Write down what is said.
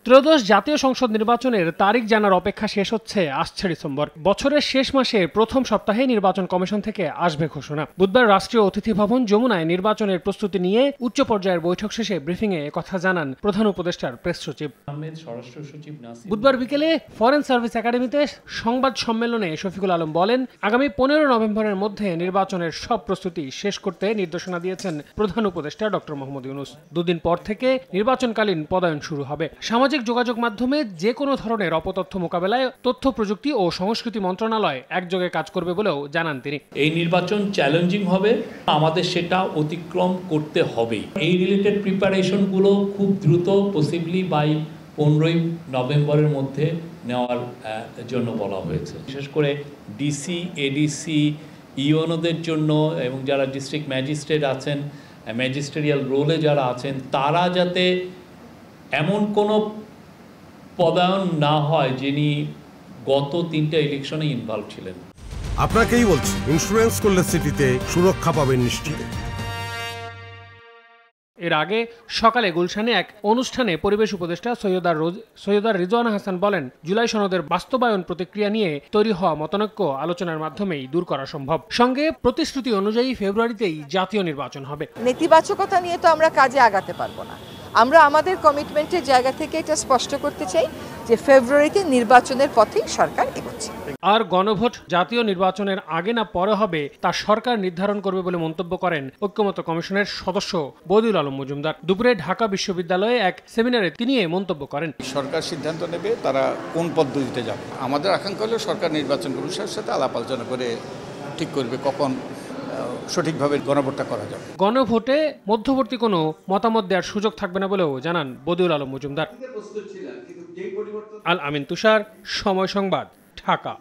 ত্রয়োদশ জাতীয় সংসদ নির্বাচনের তারিখ জানার অপেক্ষা শেষ হচ্ছে আসছে ডিসেম্বর। বছরের শেষ মাসের প্রথম সপ্তাহে নির্বাচন কমিশন থেকে আসবে ঘোষণা। বুধবার রাষ্ট্রীয় অতিথি ভবন যমুনায় নির্বাচনের প্রস্তুতি নিয়ে উচ্চ পর্যায়ের বৈঠক শেষে ব্রিফিংয়ে একথা জানান প্রধান উপদেষ্টার প্রেস সচিব। বুধবার বিকেলে ফরেন সার্ভিস একাডেমিতে সংবাদ সম্মেলনে শফিকুল আলম বলেন, আগামী 15 নভেম্বরের মধ্যে নির্বাচনের সব প্রস্তুতি শেষ করতে নির্দেশনা দিয়েছেন প্রধান উপদেষ্টা ডক্টর মোহাম্মদ ইউনূস। দুদিন পর থেকে নির্বাচনকালীন পদায়ন শুরু হবে। সামাজিক যোগাযোগ মাধ্যমে যে কোনো ধরনের অপতথ্য মোকাবেলায় তথ্য প্রযুক্তি ও সংস্কৃতি মন্ত্রণালয় একযোগে কাজ করবে বলেও জানান তিনি। এই নির্বাচন চ্যালেঞ্জিং হবে, আমাদের সেটা অতিক্রম করতে হবে। এই রিলেটেড প্রিপারেশনগুলো খুব দ্রুত পসিবলি বাই 15 নভেম্বরের মধ্যে নেওয়ার জন্য বলা হয়েছে। বিশেষ করে ডিসি, এডিসি, ইওনোদের জন্য এবং যারা ডিস্ট্রিক্ট ম্যাজিস্ট্রেট আছেন, ম্যাজিস্ট্রেরিয়াল রোলে যারা আছেন, তারা যাতে এমন কোনো পদায়ন না হয় যিনি গত 3টা ইলেকশনে ইনভলভ ছিলেন। আপনাকেই বলছি, ইন্স্যুরেন্স করলে সিটিতে সুরক্ষা পাবেন নিশ্চিত। এর আগে সকালে গুলশানে এক অনুষ্ঠানে পরিবেশ উপদেষ্টা সৈয়দা রিজওয়ানা হাসান বলেন, জুলাই সনদের বাস্তবায়ন প্রতিক্রিয়া নিয়ে তৈরি হওয়া মতানৈক্য আলোচনার মাধ্যমেই দূর করা সম্ভব। সঙ্গে প্রতিশ্রুতি অনুযায়ী ফেব্রুয়ারিতেই জাতীয় নির্বাচন হবে। নেতিবাচকতা নিয়ে তো আমরা কাজে আগাতে পারবো না। আমরা আমাদের কমিটমেন্টের জায়গা থেকে এটা স্পষ্ট করতে চাই যে ফেব্রুয়ারিতে নির্বাচনের পথেই সরকার এগোচ্ছে। আর গণভোট জাতীয় নির্বাচনের আগে না পরে হবে তা সরকার নির্ধারণ করবে বলে মন্তব্য করেন ঐক্যমত্য কমিশনের সদস্য বদিউল আলম মজুমদার। দুপুরে ঢাকা বিশ্ববিদ্যালয়ে এক সেমিনারে তিনি এই মন্তব্য করেন। সরকার সিদ্ধান্ত নেবে তারা কোন পদ্ধতিতে যাবে। আমাদের আকাঙ্ক্ষা হলো সরকার নির্বাচন কমিশনের সাথে আলাপ আলোচনা করে ঠিক করবে কখন সঠিকভাবে গণভোটটা করা যাবে। গণভোটে মধ্যবর্তী কোনো মতামত দেওয়ার সুযোগ থাকবে না বলেও জানান বদিউল আলম মজুমদার। আল আমিন তুষার, সময় সংবাদ, ঢাকা।